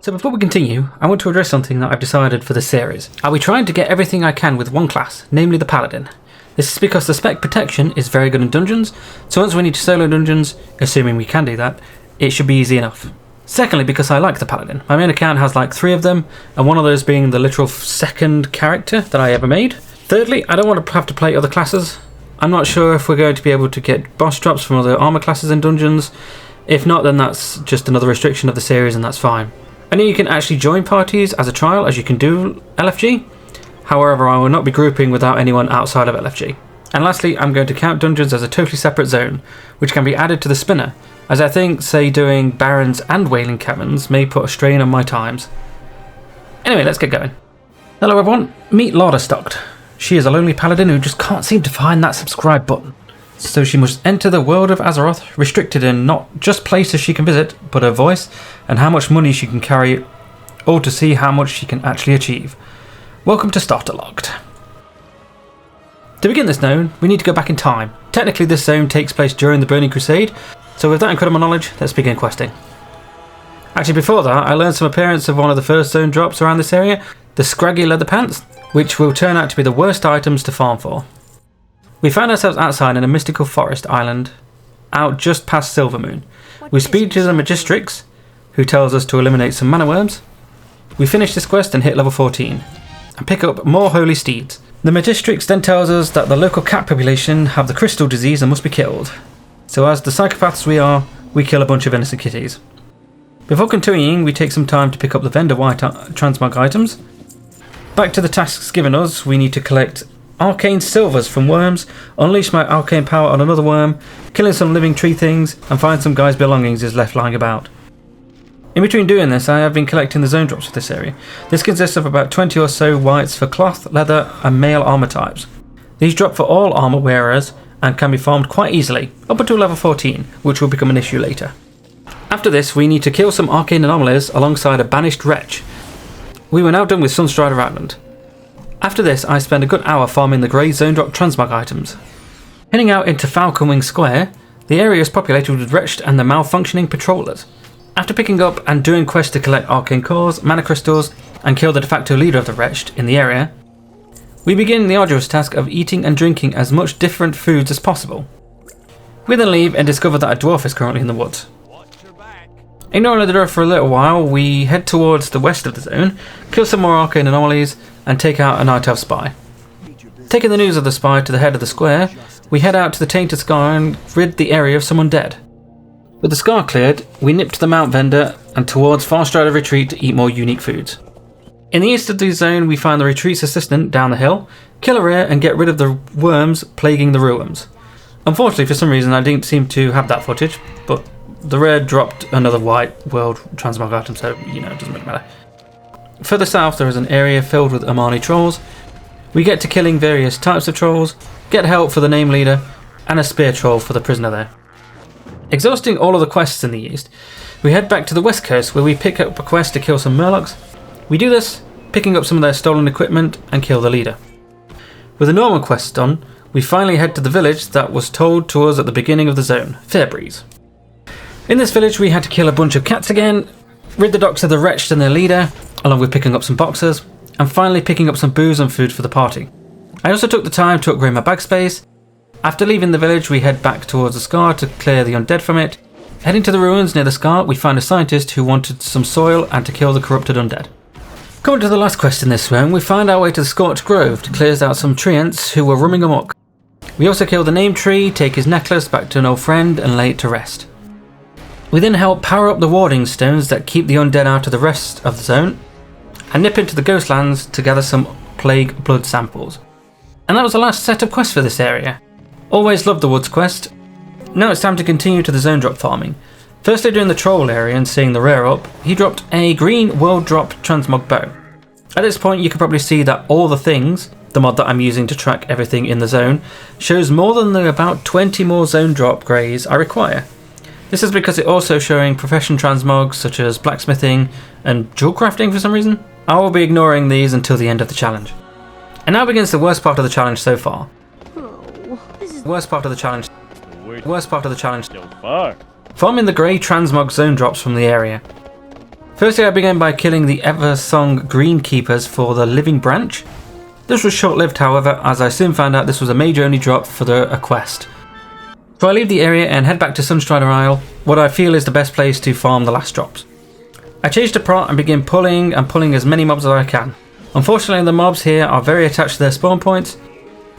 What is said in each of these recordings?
So before we continue, I want to address something that I've decided for this series. I'll be trying to get everything I can with one class, namely the Paladin. This is because the spec protection is very good in dungeons, so once we need to solo dungeons, assuming we can do that, it should be easy enough. Secondly, because I like the Paladin. My main account has like 3 of them, and one of those being the literal second character that I ever made. Thirdly, I don't want to have to play other classes. I'm not sure if we're going to be able to get boss drops from other armor classes in dungeons. If not, then that's just another restriction of the series and that's fine. I know you can actually join parties as a trial, as you can do LFG. However, I will not be grouping without anyone outside of LFG. And lastly, I'm going to count dungeons as a totally separate zone, which can be added to the spinner, as I think, say, doing Barrens and Wailing Caverns may put a strain on my times. Anyway, let's get going. Hello everyone, meet Lartcstocked. She is a lonely paladin who just can't seem to find that subscribe button. So she must enter the world of Azeroth, restricted in not just places she can visit, but her voice and how much money she can carry, all to see how much she can actually achieve. Welcome to StarterlockeD. To begin this zone, we need to go back in time. Technically this zone takes place during the Burning Crusade, so with that incredible knowledge, let's begin questing. Actually before that, I learned some appearance of one of the first zone drops around this area, the scraggy leather pants, which will turn out to be the worst items to farm for. We found ourselves outside in a mystical forest island, out just past Silvermoon. We speak to the Magistrix, who tells us to eliminate some mana worms. We finish this quest and hit level 14, and pick up more holy steeds. The Magistrix then tells us that the local cat population have the crystal disease and must be killed. So as the psychopaths we are, we kill a bunch of innocent kitties. Before continuing, we take some time to pick up the vendor white transmog items. Back to the tasks given us, we need to collect arcane silvers from worms, unleash my arcane power on another worm, killing some living tree things, and find some guy's belongings is left lying about. In between doing this, I have been collecting the zone drops for this area. This consists of about 20 or so whites for cloth, leather, and male armor types. These drop for all armor wearers and can be farmed quite easily, up until level 14, which will become an issue later. After this, we need to kill some arcane anomalies alongside a banished wretch. We were now done with Sunstrider Island. After this, I spend a good hour farming the grey zone drop transmog items. Heading out into Falconwing Square, the area is populated with wretched and the malfunctioning patrollers. After picking up and doing quests to collect arcane cores, mana crystals, and kill the de facto leader of the wretched in the area, we begin the arduous task of eating and drinking as much different foods as possible. We then leave and discover that a dwarf is currently in the woods. Ignoring the dwarf for a little while, we head towards the west of the zone, kill some more arcane anomalies, and take out a Night Elf spy. Taking the news of the spy to the head of the square, we head out to the Tainted Scar and rid the area of some undead. With the scar cleared, we nip to the Mount Vendor and towards Farstrider Retreat to eat more unique foods. In the east of the zone, we find the retreat's assistant down the hill, kill a rare and get rid of the worms plaguing the ruins. Unfortunately, for some reason, I didn't seem to have that footage, but the rare dropped another white world transmog item, so, it doesn't really matter. Further south, there is an area filled with Amani trolls. We get to killing various types of trolls, get help for the name leader, and a spear troll for the prisoner there. Exhausting all of the quests in the east, we head back to the west coast where we pick up a quest to kill some murlocs. We do this, picking up some of their stolen equipment and kill the leader. With the normal quests done, we finally head to the village that was told to us at the beginning of the zone, Fairbreeze. In this village we had to kill a bunch of cats again, rid the docks of the wretched and their leader, along with picking up some boxers, and finally picking up some booze and food for the party. I also took the time to upgrade my bag space. After leaving the village, we head back towards the scar to clear the undead from it. Heading to the ruins near the scar, we find a scientist who wanted some soil and to kill the corrupted undead. Coming to the last quest in this round, we find our way to the Scorched Grove to clear out some treants who were roaming amok. We also kill the name tree, take his necklace back to an old friend, and lay it to rest. We then help power up the warding stones that keep the undead out of the rest of the zone, and nip into the Ghostlands to gather some plague blood samples. And that was the last set of quests for this area. Always loved the woods quest. Now it's time to continue to the zone drop farming. Firstly, doing the troll area and seeing the rare up, he dropped a green world drop transmog bow. At this point you can probably see that all the things, the mod that I'm using to track everything in the zone, shows more than the about 20 more zone drop greys I require. This is because it's also showing profession transmogs such as blacksmithing and jewel crafting for some reason. I will be ignoring these until the end of the challenge. And now begins the worst part of the challenge so far. Worst part of the challenge so far. Farming the grey transmog zone drops from the area. Firstly, I began by killing the Eversong Greenkeepers for the Living Branch. This was short-lived, however, as I soon found out this was a mage-only drop for a quest. So I leave the area and head back to Sunstrider Isle, what I feel is the best place to farm the last drops. I change to prot and begin pulling as many mobs as I can. Unfortunately, the mobs here are very attached to their spawn points.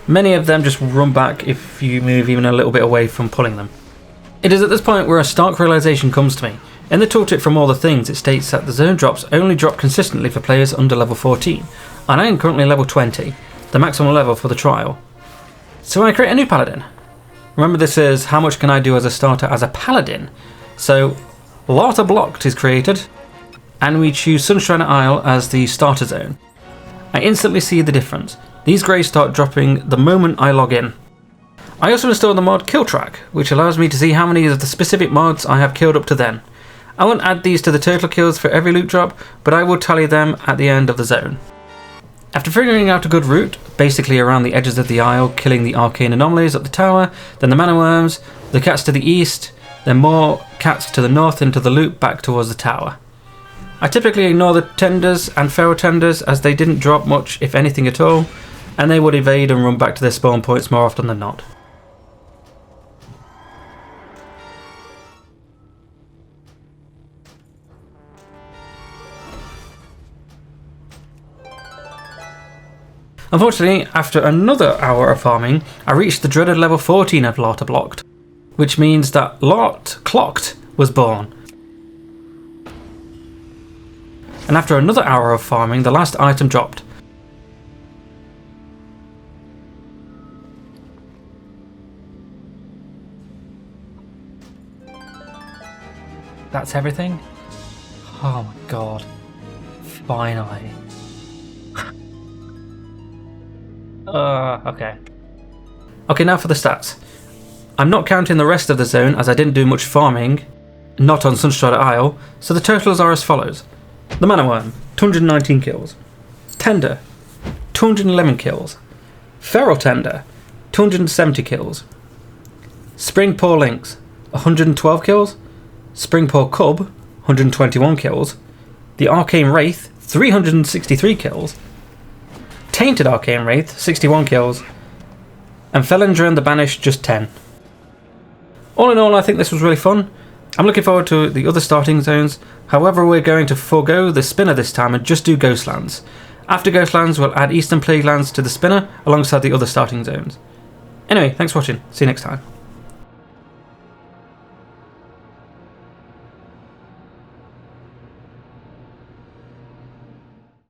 Many of them just run back if you move even a little bit away from pulling them. It is at this point where a stark realization comes to me. In the tooltip from All the Things, it states that the zone drops only drop consistently for players under level 14, and I am currently level 20, the maximum level for the trial. So I create a new Paladin. Remember, this is how much can I do as a starter as a Paladin. So Lartbstocked is created, and we choose Sunstrider Isle as the starter zone. I instantly see the difference. These greys start dropping the moment I log in. I also installed the mod Kill Track, which allows me to see how many of the specific mods I have killed up to then. I won't add these to the total kills for every loot drop, but I will tally them at the end of the zone. After figuring out a good route, basically around the edges of the isle, killing the arcane anomalies up the tower, then the mana worms, the cats to the east, then more cats to the north into the loop back towards the tower. I typically ignore the tenders and feral tenders as they didn't drop much, if anything at all, and they would evade and run back to their spawn points more often than not. Unfortunately, after another hour of farming, I reached the dreaded level 14 of Lartbstocked, which means that Lartcstocked was born. And after another hour of farming, the last item dropped. That's everything? Oh my god. Finally. Okay. Okay, now for the stats. I'm not counting the rest of the zone as I didn't do much farming, not on Sunstrider Isle, so the totals are as follows. The Mana Worm, 219 kills. Tender, 211 kills. Feral Tender, 270 kills. Springpaw Lynx, 112 kills. Springpaw Cub, 121 kills. The Arcane Wraith, 363 kills. Tainted Arcane Wraith, 61 kills, and Felindra and the Banished, just 10. All in all, I think this was really fun. I'm looking forward to the other starting zones, however we're going to forego the spinner this time and just do Ghostlands. After Ghostlands, we'll add Eastern Plaguelands to the spinner alongside the other starting zones. Anyway, thanks for watching, see you next time.